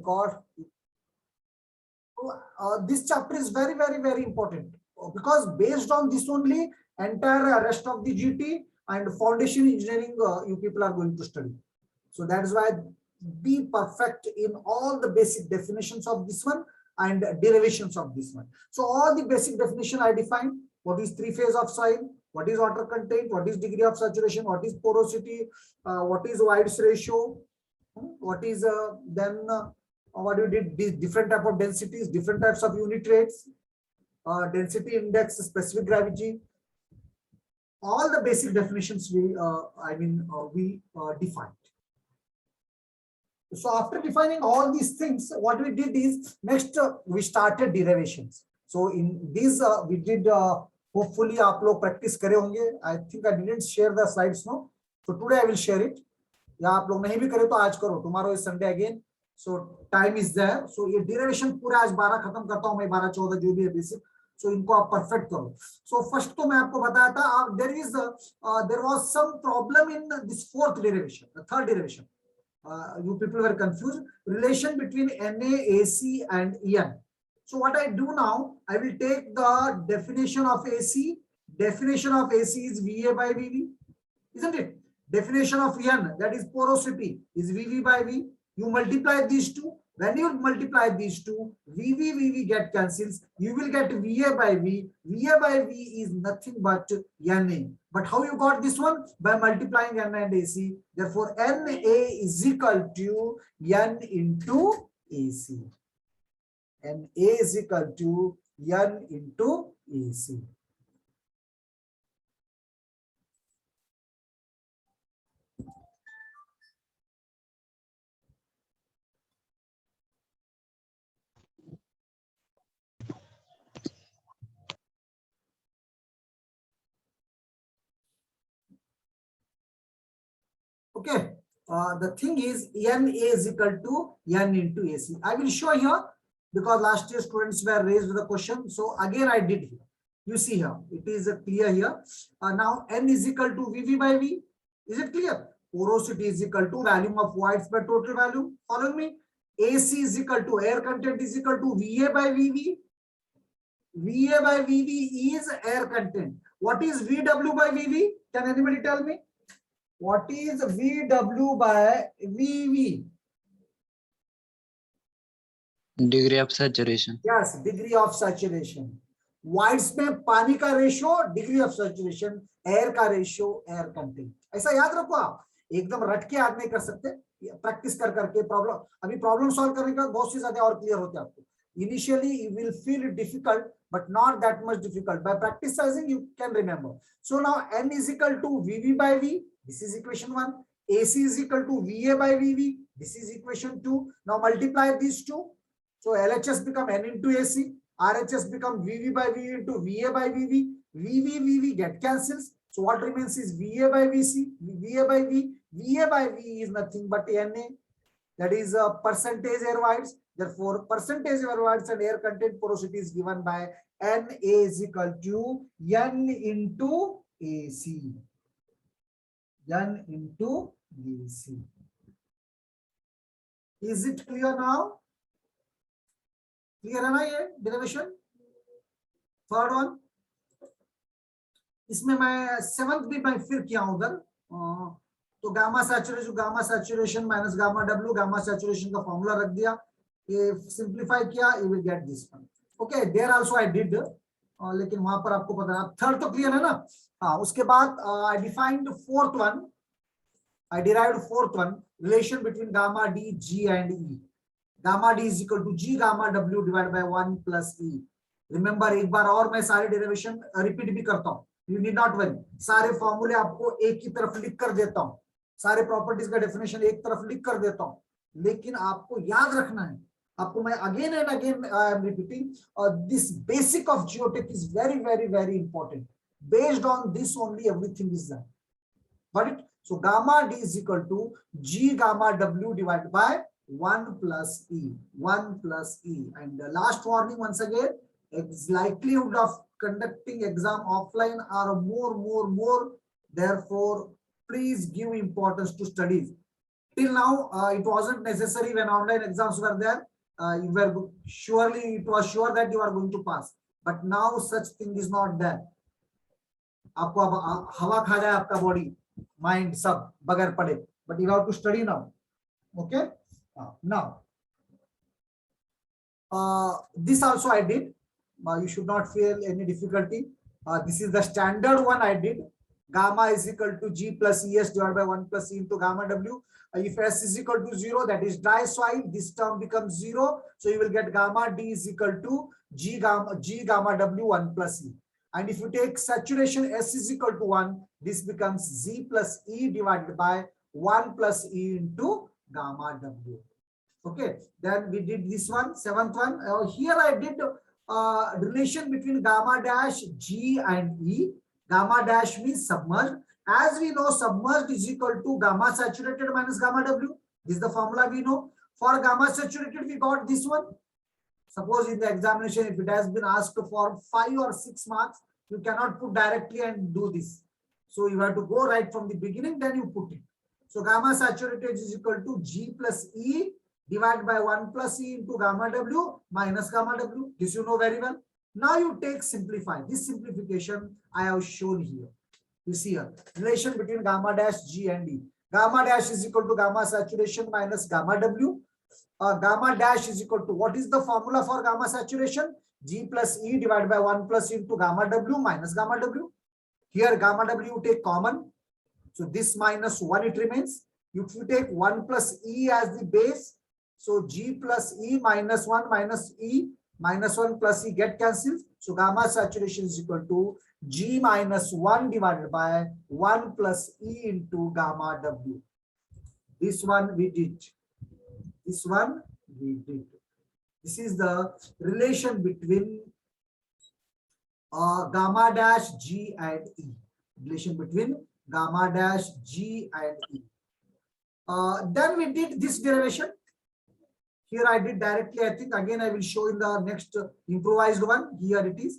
God. This chapter is very, very, very important because based on this only entire rest of the GT and foundation engineering you people are going to study. So that is why be perfect in all the basic definitions of this one and derivations of this one. So all the basic definition I defined. What is three phase of soil? What is water content? What is degree of saturation? What is porosity? What is White's ratio? What is what you did? Different type of densities, different types of unit rates, density index, specific gravity. All the basic definitions we defined. So after defining all these things, what we did is next we started derivations. So in this we did hopefully आप लोग practice करे होंगे. I think I didn't share the slides now. So today I will share it. या आप लोग नहीं भी करे तो आज करो. Tomorrow is Sunday again. So time is there. So ये derivation पूरा आज 12 खत्म करता हूँ मैं. 12-14 जो भी है basic. So इनको आप perfect करो. So first तो मैं आपको बताया था there was some problem in this fourth derivation, the third derivation. You people were confused. Relation between Na, AC and En. So what I do now, I will take the definition of AC. Definition of AC is Va by Vv, isn't it? Definition of En, that is porosity, is Vv by V. You multiply these two. When you multiply these two, Vv get cancels. You will get Va by V. Va by V is nothing but Na. But how you got this one? By multiplying Na and AC. Therefore, Na is equal to N into AC. Na is equal to N into AC. Okay, the thing is Na is equal to N into AC. I will show here because last year students were raised with the question. So again I did here. You see here, it is clear here. Now N is equal to Vv by V. Is it clear? Porosity is equal to volume of voids by total volume. Follow me. AC is equal to air content is equal to Va by Vv. Va by Vv is air content. What is Vw by Vv? Can anybody tell me? What is Vw by Vv? Degree of saturation. Yes, degree of saturation. Voids में पानी का ratio, degree of saturation, air का ratio, air content. ऐसा याद रखो आप. एकदम रट के याद नहीं कर सकते. प्रैक्टिस कर करके प्रॉब्लम सॉल्व करने का बहुत सी ज्यादा और क्लियर होते हैं आपको. Initially you will feel it difficult, but not that much difficult. By practicing you can remember. So now N is equal to Vv by V. This is equation 1. AC is equal to Va by Vv. This is equation 2. Now multiply these two. So LHS become N into AC. RHS become Vv by V into Va by Vv. Vv get cancels. So what remains is Va by Vc. Va by V. Va by V is nothing but Na. That is a percentage air voids. Therefore, percentage air voids and air content porosity is given by Na is equal to N into AC. N into AC. Is it clear now? Clear है ना ये derivation? Third one. इसमें मैं seventh भी मैं फिर किया हूं उधर. तो gamma saturation minus gamma W, gamma saturation का फॉर्मूला रख दिया. ये सिंप्लीफाई किया, you will get this one. Okay, there also I did, लेकिन वहां पर आपको पता है. थर्ड तो क्लियर है ना. हाँ, उसके बाद I defined fourth one. I derived fourth one, relation between gamma D, G and E. Gamma D is equal to G gamma W divided by 1 plus E. Remember, एक बार और मैं सारे डेरिवेशन रिपीट भी करता हूँ. You need not worry. सारे फॉर्मूले आपको एक ही तरफ लिख कर देता हूँ. सारे प्रॉपर्टीज का डेफिनेशन एक तरफ लिख कर देता हूँ. लेकिन आपको याद रखना है. आपको मैं again and again I am repeating. This basic of geotech is very, very, very important. Based on this only everything is done. Got it? So gamma D is equal to G gamma W divided by 1 plus E. 1 plus E. And the last warning once again, its likelihood of conducting exam offline are more. Therefore, please give importance to studies. till now it wasn't necessary. When online exams were there, you were surely, it was sure that you are going to pass, but now such thing is not there. आपको अब हवा खा जाए आपका body mind सब बगैर पढ़े, but you have to study now. Okay, now this also I did. You should not feel any difficulty. This is the standard one I did. Gamma is equal to G plus ES divided by 1 plus E into gamma W. If S is equal to 0, that is dry soil, this term becomes 0. So you will get gamma D is equal to G gamma W 1 plus E. And if you take saturation S is equal to 1, this becomes Z plus E divided by 1 plus E into gamma W. Okay, then we did this one, seventh one. Here I did relation between gamma dash G and E. Gamma dash means submerged. As we know, submerged is equal to gamma saturated minus gamma W. This is the formula we know. For gamma saturated, we got this one. Suppose in the examination, if it has been asked for 5 or 6 marks, you cannot put directly and do this. So you have to go right from the beginning, then you put it. So gamma saturated is equal to G plus E divided by 1 plus E into gamma W minus gamma W. This you know very well. Now you take simplify. This simplification I have shown here. You see here, relation between gamma dash G and E. Gamma dash is equal to gamma saturation minus gamma W. Gamma dash is equal to, what is the formula for gamma saturation? G plus E divided by 1 plus E into gamma W minus gamma W. Here gamma W you take common. So this minus 1 it remains. If you take 1 plus E as the base, so G plus E minus 1 minus E minus 1 plus E get cancelled. So gamma saturation is equal to G minus 1 divided by 1 plus E into gamma W. This one we did. This one we did. This is the relation between gamma dash G and E. Relation between gamma dash G and E. Then we did this derivation. Here I did directly. I think again I will show in the next improvised one. Here it is.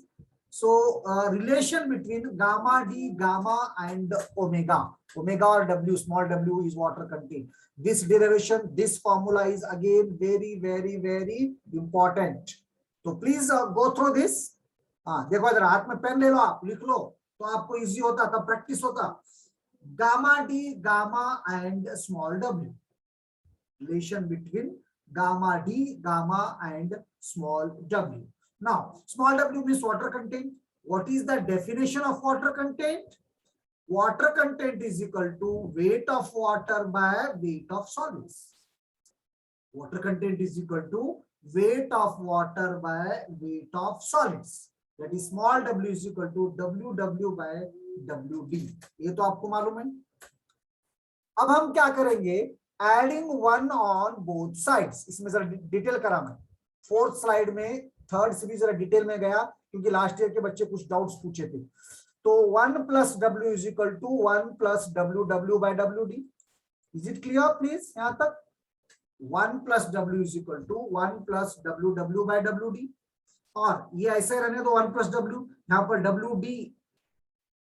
So relation between gamma D, gamma and omega. Omega or W, small w is water content. This derivation, this formula is again very, very, very important. So please go through this. देखो इधर हाथ में pen ले लो, आप लिख लो तो आपको easy होता, तब प्रैक्टिस होता. Gamma D, gamma and small w. Relation between gamma D, gamma and small w. Now, small w means water content. What is the definition of water content? Water content is equal to weight of water by weight of solids. Water content is equal to weight of water by weight of solids. That is small w is equal to WW by WD. ये तो आपको मालूम है. अब हम क्या करेंगे? Adding 1 on both sides. इसमें जरा डिटेल करा मैं. 4th स्लाइड में, 3rd से भी जरा डिटेल में गया क्योंकि लास्ट ईयर के बच्चे कुछ डाउट्स पूछे थे. तो 1 plus W is equal to 1 plus WW by WD. Is it clear please? यहाँ तक 1 plus W is equal to 1 plus WW by WD. और ये ऐसे रहने दो 1 plus W. यहाँ पर WD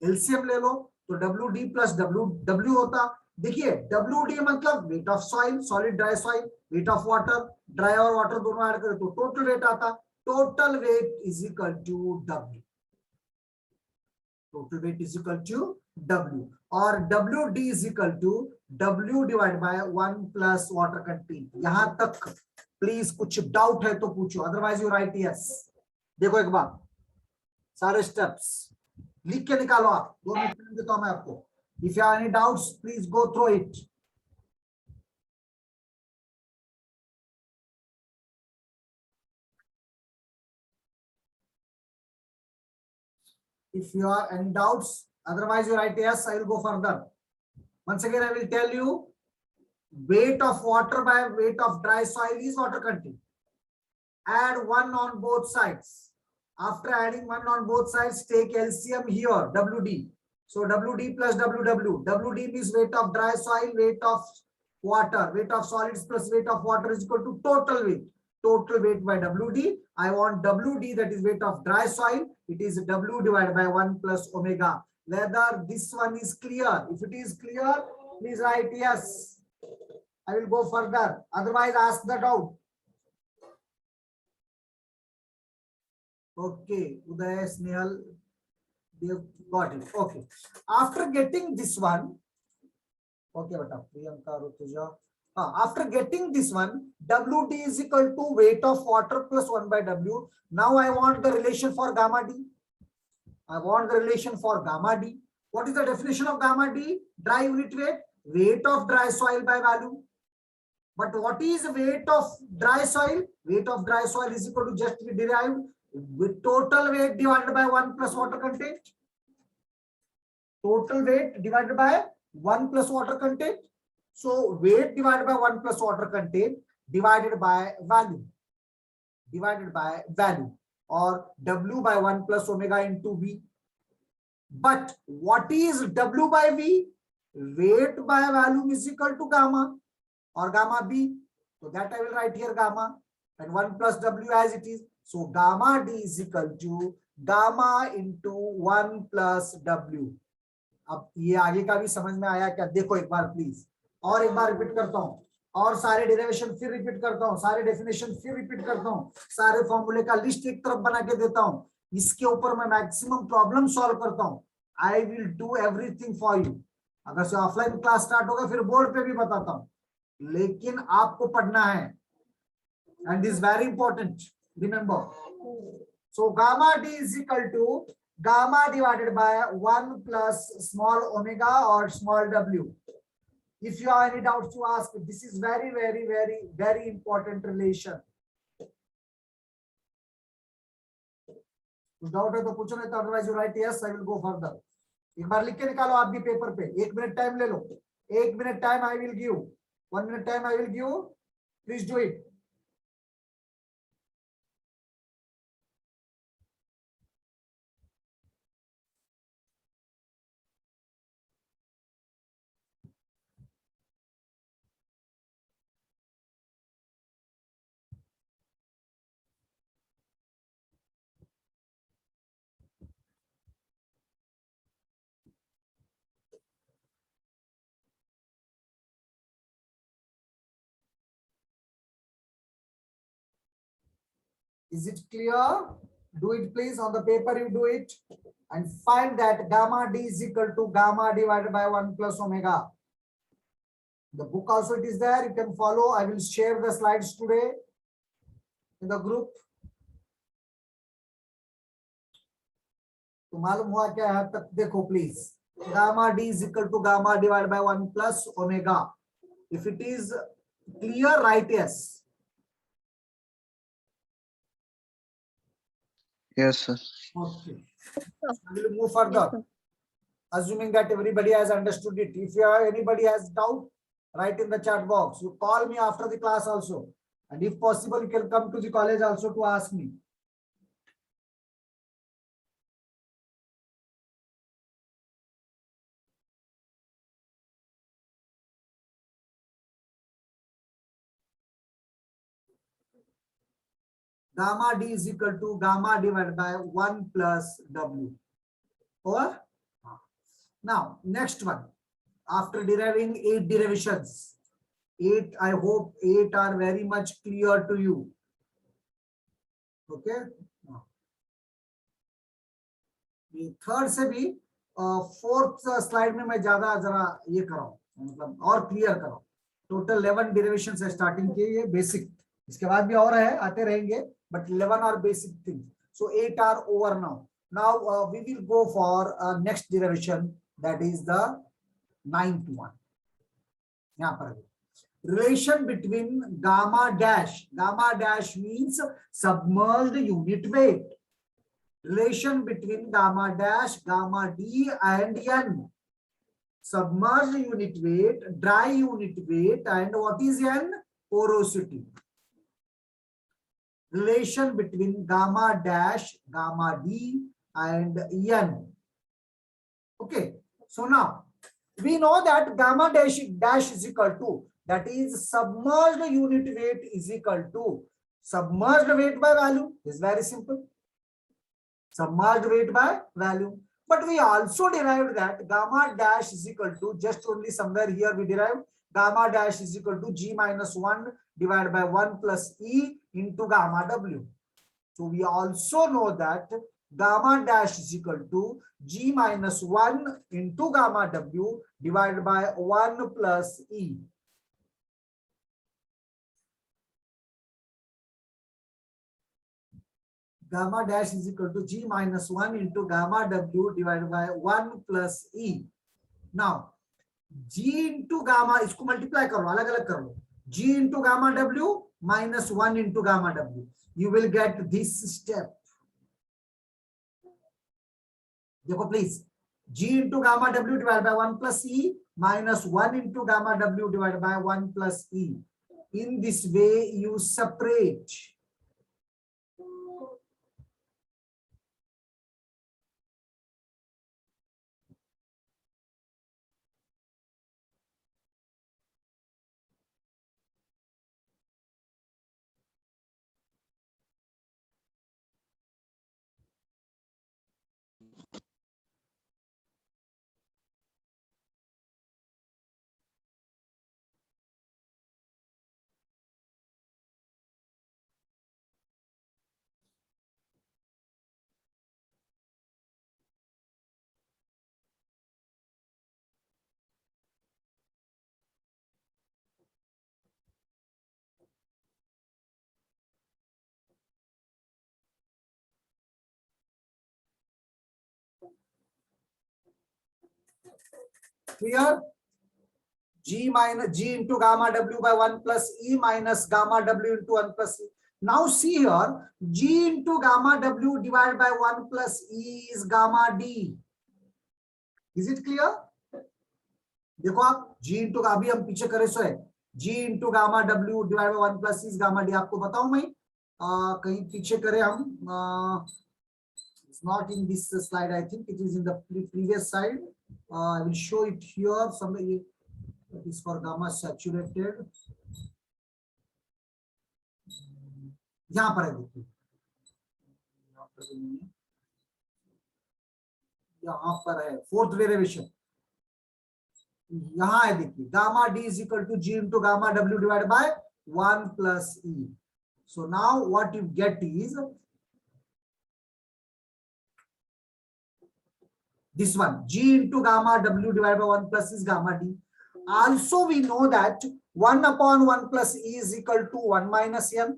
LCM ले लो तो WD plus WW होता. देखिए WD मतलब weight of soil, solid dry soil, weight of water, dry और वाटर दोनों ऐड करें तो टोटल वेट आता. Total weight is equal to W. Total weight is equal to W. और WD is equal to W divide by 1 plus water content. यहां तक please कुछ doubt है तो पूछो, अदरवाइज यू राइट यस. देखो एक बार सारे स्टेप्स लिख के निकालो आप. 2 मिनट देता हूं मैं आपको. If you have any doubts, please go through it. If you have any doubts, otherwise you write yes, I will go further. Once again, I will tell you, weight of water by weight of dry soil is water content. Add 1 on both sides. After adding 1 on both sides, take LCM here, WD. So WD plus WW. WD means weight of dry soil, weight of water, weight of solids plus weight of water is equal to total weight. Total weight by WD. I want WD, that is weight of dry soil. It is W divided by 1 plus omega. Whether this one is clear? If it is clear, please write yes. I will go further. Otherwise, ask the doubt. Okay, Uday, Snehal, they have got it. Okay. After getting this one, okay, beta, Priyanka, Rutuja. After getting this one, WD is equal to weight of water plus 1 by W. Now I want the relation for gamma D. I want the relation for gamma D. What is the definition of gamma D? Dry unit weight, weight of dry soil by volume. But what is weight of dry soil? Weight of dry soil is equal to just we derived with total weight divided by 1 plus water content. Total weight divided by 1 plus water content. So weight divided by 1 plus water content divided by value. Divided by value, or W by 1 plus omega into V. But what is W by V? Weight by volume is equal to gamma or gamma B. So that I will write here gamma and 1 plus W as it is. So gamma D is equal to gamma into 1 plus W. अब ये आगे का भी समझ में आया क्या? देखो एक बार प्लीज, और एक बार रिपीट करता हूँ, और सारे डेरिवेशन फिर रिपीट करता हूँ, सारे डेफिनेशन फिर रिपीट करता हूँ, सारे फॉर्मूले का लिस्ट एक तरफ बना के देता हूँ. इसके ऊपर मैं मैक्सिमम प्रॉब्लम सॉल्व करता हूँ. I will do everything for you. अगर से ऑफलाइन क्लास स्टार्ट होगा फिर बोर्ड पे भी बताता हूँ, लेकिन आपको पढ़ना है. And is very important, remember. So gamma D is equal to gamma divided by 1 plus small omega or small w. If you have any doubts to ask, this is very, very, very, very important relation. कुछ doubt है तो पूछो, नहीं तो otherwise you right yes, I will go further. एक बार लिख के निकालो आप भी पेपर पे. 1 मिनट टाइम ले लो. 1 minute time I will give. 1 minute time I will give. Please do it. Is it clear? Do it please. On the paper you do it and find that gamma D is equal to gamma divided by 1 plus omega. The book also it is there, you can follow. I will share the slides today in the group. तो मालूम हुआ क्या है तक? देखो please. Gamma D is equal to gamma divided by 1 plus omega. If it is clear, write yes. Yes, sir. Okay. We will move further. Assuming that everybody has understood it. If anybody has doubt, write in the chat box. You call me after the class also. And if possible, you can come to the college also to ask me. Gamma D is equal to gamma divided by 1 plus W. Or now next one. After deriving 8 derivations, 8, I hope 8 are very much clear to you. Okay. The third से भी fourth slide में मैं ज्यादा जरा ये कराऊं, मतलब और clear कराऊं. Total 11 derivations है स्टार्टिंग के, ये बेसिक. इसके बाद भी और है, आते रहेंगे, but 11 are basic things. So 8 are over now. Now we will go for next derivation, that is the 9th one. यहाँ पर relation between gamma dash. Gamma dash means submerged unit weight. Relation between gamma dash, gamma D and N. Submerged unit weight, dry unit weight, and what is N? Porosity. Relation between gamma dash, gamma D and N. Okay, so now we know that gamma dash is equal to, that is submerged unit weight is equal to submerged weight by volume. Is very simple. Submerged weight by volume. But we also derived that gamma dash is equal to, just only somewhere here we derived gamma dash is equal to g minus 1 divided by 1 plus E into gamma W. So we also know that gamma dash is equal to g minus 1 into gamma W divided by 1 plus E. Gamma dash is equal to g minus 1 into gamma W divided by 1 plus E. Now, g into gamma, इसको multiply करो, अलग अलग कर लो. G into gamma W minus 1 into gamma W. You will get this step. देखो please. G into gamma W divided by 1 plus E minus 1 into gamma W divided by 1 plus E. In this way, you separate. Clear? G into gamma W by 1 plus E minus gamma W into 1 plus E. Now see here, G into gamma W divided by 1 plus E is gamma D. Is it clear? देखो आप G into अभी हम पीछे करे सो है G into gamma W divided by 1 plus E is gamma D. आपको बताऊं मैं कहीं पीछे करे हम it's not in this slide. I think it is in the previous slide. I will show it here. Somebody. That is for gamma saturated. यहाँ पर है देखिए, यहाँ पर है फोर्थ डेरिवेशन, यहाँ है देखिए gamma D is equal to G into gamma W divide by 1 plus E. So now what you get is this one, g into gamma w divided by 1 plus is gamma d. Also we know that 1 upon 1 plus e is equal to 1 minus n.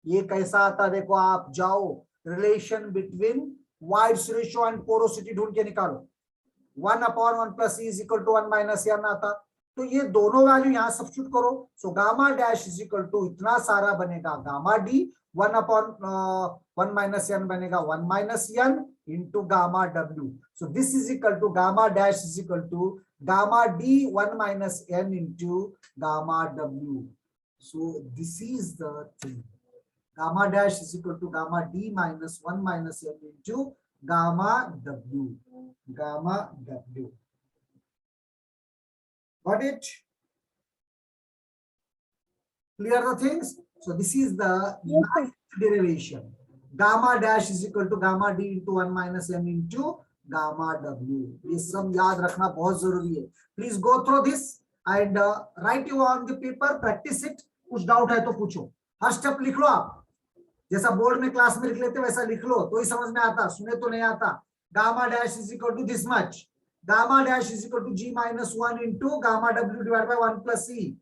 ये कैसा आता देखो, आप जाओ relation between wides ratio and porosity ढूंढ के निकालो. 1 upon 1 plus e is equal to 1 minus n आता. तो ये दोनों वैल्यू यहाँ सब्स्टिट्यूट करो. So gamma dash is equal to इतना सारा बनेगा gamma D, 1 upon 1 minus n बनेगा 1 minus n into gamma w. So this is equal to gamma dash is equal to gamma d 1 minus n into gamma w. So this is the thing. Gamma dash is equal to gamma d minus 1 minus n into gamma w. Gamma w. Got it? Clear the things? So this is the ninth derivation. Gamma dash is equal to gamma d into 1 minus n into gamma w. ये सब याद रखना बहुत जरूरी है. Please go through this and write you on the paper, practice it. कुछ doubt है तो पूछो. हर स्टेप लिख लो आप, जैसा बोर्ड में क्लास में लिख लेते वैसा लिख लो तो ही समझ में आता, सुने तो नहीं आता. Gamma dash is equal to this much. Gamma dash is equal to g minus 1 into gamma w divided by 1 plus e.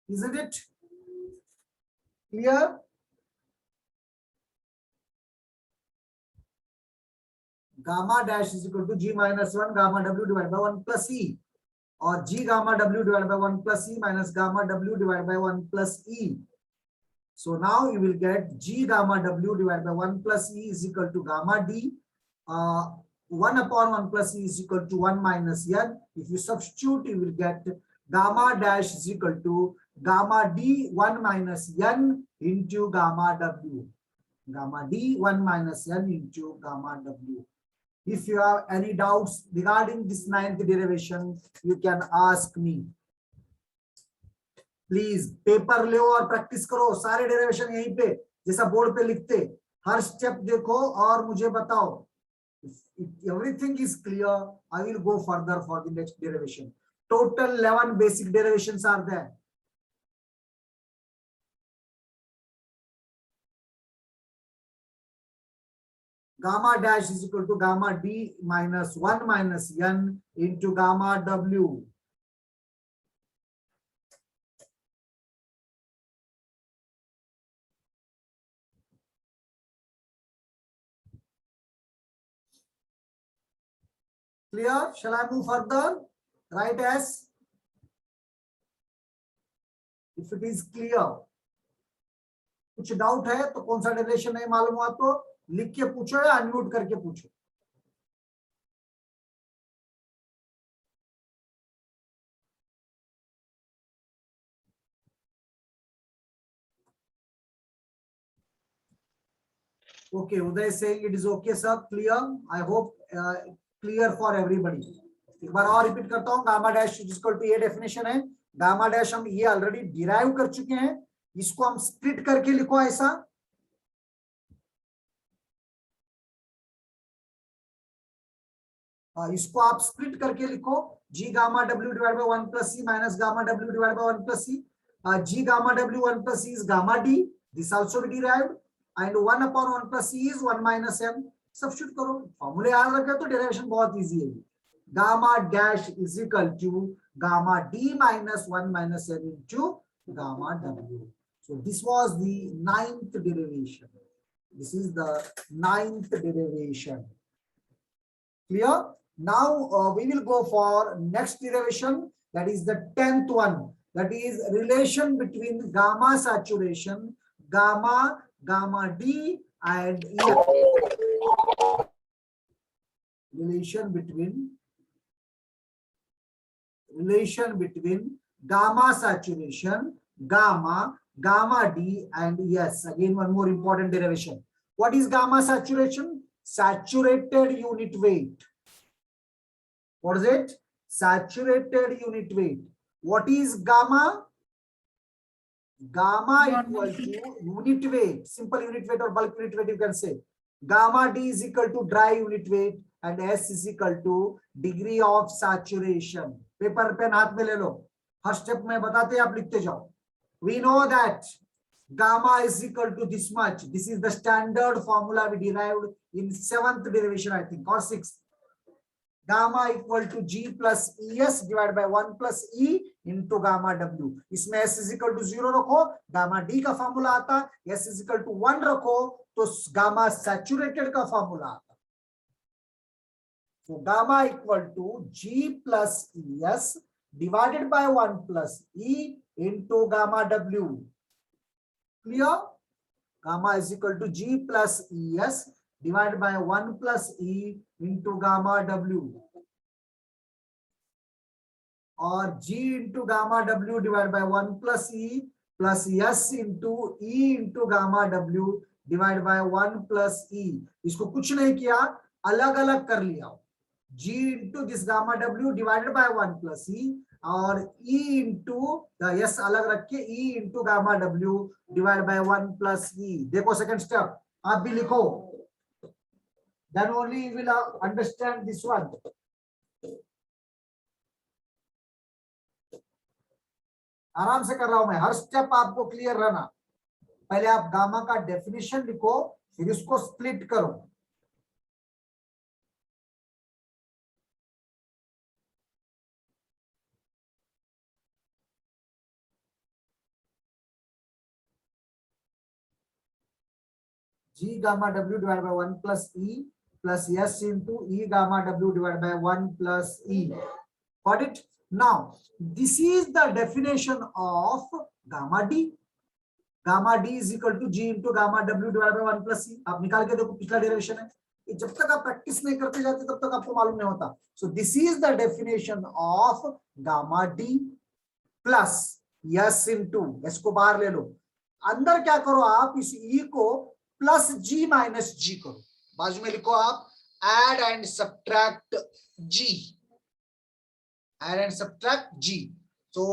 Isn't it clear? Gamma dash is equal to g minus 1 gamma w divided by 1 plus e, or g gamma w divided by 1 plus e minus gamma w divided by 1 plus e. So now you will get g gamma w divided by 1 plus e is equal to gamma d. 1 upon 1 plus e is equal to 1 minus n. If you substitute, you will get gamma dash is equal to gamma d 1 minus n into gamma w. Gamma d 1 minus n into gamma w. If you have any doubts regarding this ninth derivation, you can ask me. Please paper लो और practice करो. सारे derivation यहीं पे जैसा board पे लिखते हर step देखो और मुझे बताओ। If everything is clear, I will go further for the next derivation. Total 11 basic derivations are there. Gamma dash is equal to gamma d minus 1 minus n into gamma w. Clear? Shall I move further? Write as if it is clear. कुछ doubt है तो कौन सा derivation नहीं मालूम हुआ तो लिख के पूछो या अनम्यूट करके पूछो। Okay, Uday is saying it is okay, sir. Clear? I hope clear for everybody. एक बार और रिपीट करता हूँ, gamma dash is equal to ये डेफिनेशन है। गामा डैश हम ये ऑलरेडी डिराइव कर चुके हैं, इसको हम स्प्लिट करके लिखो ऐसा। इसको आप स्प्लिट करके लिखो, G gamma W divide by 1 plus C minus gamma W divide by 1 plus C. G gamma W 1 plus C is gamma D, this also be derived, and 1 upon 1 plus C is 1 minus M. Substitute करो, फॉर्मूले याद रखे तो derivation बहुत easy है। Gamma dash is equal to gamma D minus 1 minus M into gamma W. So this was the 9th derivation. This is the 9th derivation. Clear? Now we will go for next derivation, that is the 10th one, that is relation between gamma saturation, gamma, gamma D and relation between gamma saturation, gamma, gamma D and yes, again one more important derivation. What is gamma saturation? Saturated unit weight. What is it? Saturated unit weight. What is gamma? Gamma equal to unit weight, simple unit weight or bulk unit weight you can say. Gamma D is equal to dry unit weight and S is equal to degree of saturation. Paper pen हाथ में ले लो, हर step में बताते आप लिखते जाओ. We know that gamma is equal to this much. This is the standard formula we derived in 7th derivation, I think, or 6th. Gamma equal to G plus ES divided by 1 plus E into gamma W. इसमें S is equal to 0 रखो, gamma D का formula आता, S is equal to 1 रखो तो gamma saturated का formula आता. So gamma equal to G plus ES divided by 1 plus E into gamma W. Clear? Gamma is equal to G plus ES divided by 1 plus E into gamma W. Or G into gamma W divided by 1 plus E plus S into E into gamma W divided by 1 plus E. इसको कुछ नहीं किया, अलग अलग कर लिया. G into this gamma W divided by 1 plus E और E into the S अलग रख के E into gamma W divided by 1 plus E. देखो second step, आप भी लिखो. Then only you will understand this one. आराम से कर रहा हूं मैं, हर स्टेप आपको क्लियर रहना. पहले आप गामा का डेफिनेशन लिखो, फिर इसको स्प्लिट करो. G gamma W divided by 1 plus E plus S into E gamma W divided by 1 plus E. Got it? Now, this is the definition of gamma D. Gamma D is equal to G into gamma W divided by 1 plus E. आप निकाल के देखो, पिछला derivation है. जब तक आप practice नहीं करते जाते तब तक आपको मालूम नहीं होता. So this is the definition of gamma D plus S into, S को बाहर ले लो. अंदर क्या करो आप, इस E को प्लस G माइनस G करो. बाजू में लिखो आप add and subtract G. Add and subtract G. So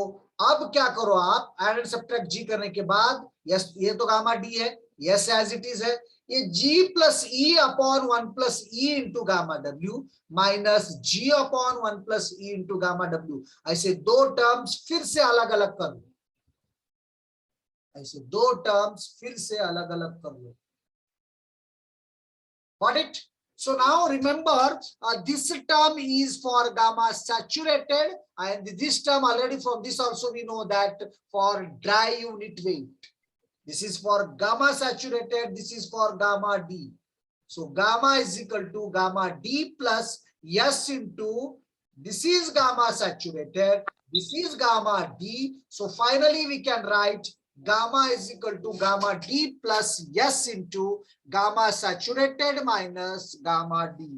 अब क्या करो आप, add and subtract G करने के बाद, yes, ये तो गामा D है, yes as it is है, ये G plus E upon 1 plus E into gamma W minus G upon 1 plus E into gamma W, ऐसे दो टर्म्स फिर से अलग अलग कर लो, ऐसे दो टर्म्स फिर से अलग अलग कर लो. Got it? So now remember, this term is for gamma saturated, and this term already from this also we know that for dry unit weight. This is for gamma saturated, this is for gamma D. So gamma is equal to gamma D plus S into, this is gamma saturated, this is gamma D. So finally we can write gamma is equal to gamma D plus S into gamma saturated minus gamma D.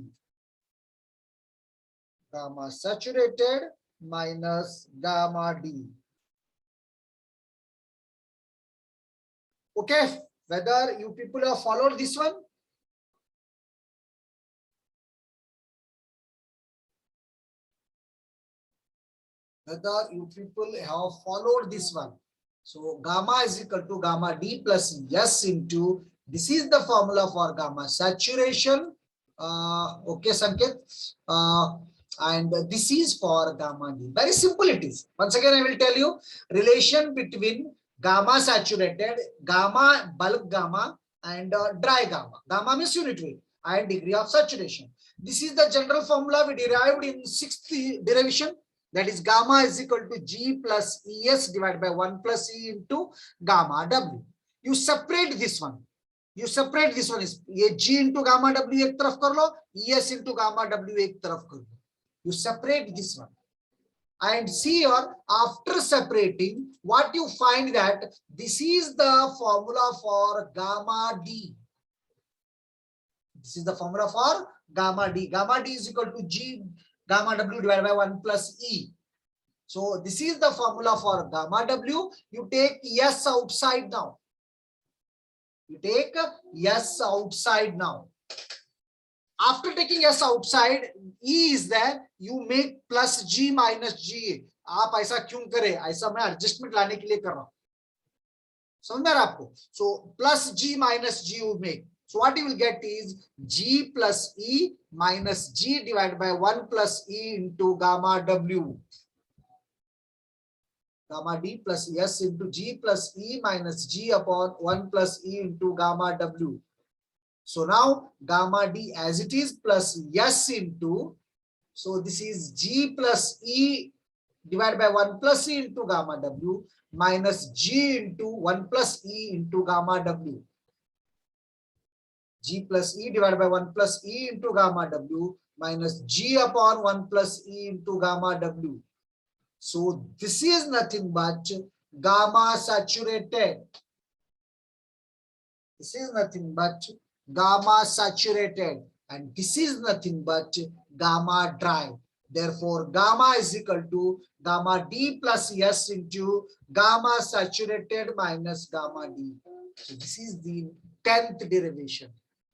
Gamma saturated minus gamma D. Okay, whether you people have followed this one? Whether you people have followed this one? So gamma is equal to gamma D plus S into, this is the formula for gamma saturation. Okay, Sanket. And this is for gamma D. Very simple it is. Once again, I will tell you relation between gamma saturated, gamma, bulk gamma, and dry gamma. Gamma means unit weight and degree of saturation. This is the general formula we derived in 6th derivation. That is gamma is equal to G plus ES divided by 1 plus E into gamma W. You separate this one. You separate this one. Is ये G into gamma W एक तरफ कर लो, ES into gamma W एक तरफ कर लो. You separate this one. And see here, after separating, what you find that this is the formula for gamma D. This is the formula for gamma D. Gamma D is equal to G gamma W divided by 1 plus E. So this is the formula for gamma W. You take S outside now. You take S outside now. After taking S outside, E is there. You make plus G minus G. आप ऐसा क्यों करें? ऐसा मैं adjustment लाने के लिए कर रहा हूं. समझ में आ रहा आपको? So plus G minus G you make. So what you will get is G plus E minus G divided by 1 plus E into gamma W. Gamma D plus S into G plus E minus G upon 1 plus E into gamma W. So now gamma D as it is plus S into, so this is G plus E divided by 1 plus E into gamma W minus G into 1 plus E into gamma W. G plus E divided by 1 plus E into gamma W minus G upon 1 plus E into gamma W. So this is nothing but gamma saturated. This is nothing but gamma saturated, and this is nothing but gamma dry. Therefore, gamma is equal to gamma D plus S into gamma saturated minus gamma D. So this is the 10th derivation.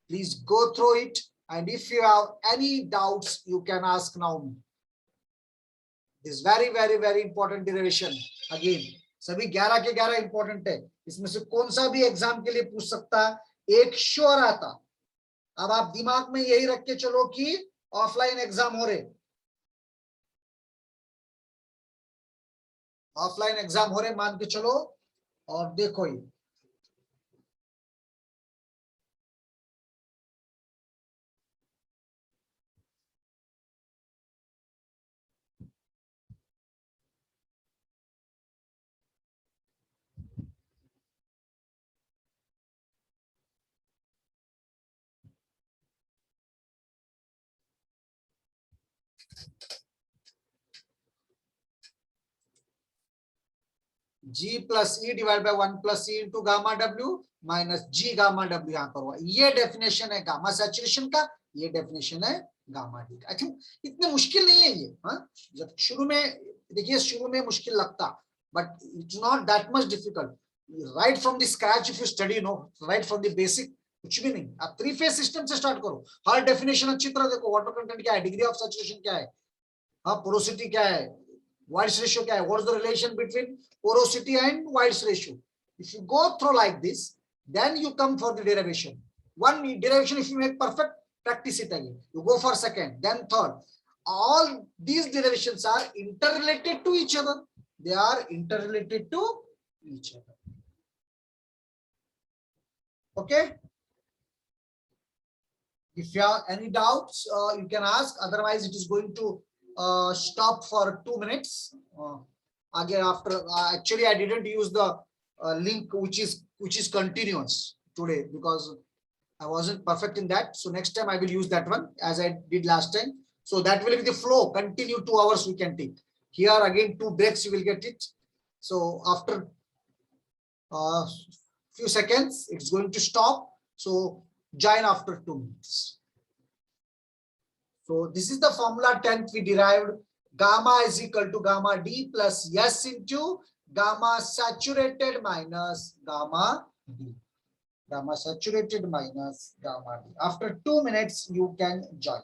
Please go through it, and if you have any doubts, you can ask now. This very important derivation. Again, सभी 11 के 11 important है. इसमें से कौन सा भी exam के लिए पूछ सकता है, एक श्योर आता. अब आप दिमाग में यही रख के चलो कि ऑफलाइन एग्जाम हो रहे, ऑफलाइन एग्जाम हो रहे मान के चलो. और देखो ये G plus E divided by 1 plus E into gamma W minus G gamma W यहाँ पर हुआ. ये डेफिनेशन है गामा सैचुरेशन का, ये डेफिनेशन है गामा डी का. आई थिंक इतने मुश्किल नहीं है ये. हाँ, जब शुरू में देखिए, शुरू में मुश्किल लगता, but it's not that much difficult. Right from the scratch if you study, no, right from the basic, कुछ भी नहीं. आप 3 फेज सिस्टम से स्टार्ट करो. हर डेफिनेशन अच्छी तरह देखो. वाटर कंटेंट क्या है, डिग्री ऑफ सैचुरेशन क्या है, हाँ, पोरोसिटी क्या है, White's ratio क्या है, what is the relation between porosity and White's ratio. If you go through like this, then you come for the derivation. one derivation, if you make perfect, practice it again. You go for second, then third. All these derivations are interrelated to each other. They are interrelated to each other. Okay. If you have any doubts, you can ask. Otherwise, it is going to stop for 2 minutes. Again, after actually, I didn't use the link which is continuous today because I wasn't perfect in that. So next time I will use that one as I did last time. So that will be the flow. Continue 2 hours we can take. Here again 2 breaks you will get it. So after few seconds it's going to stop. So join after 2 minutes. So this is the formula 10th we derived. Gamma is equal to gamma D plus S into gamma saturated minus gamma D. Gamma saturated minus gamma D. After 2 minutes, you can join.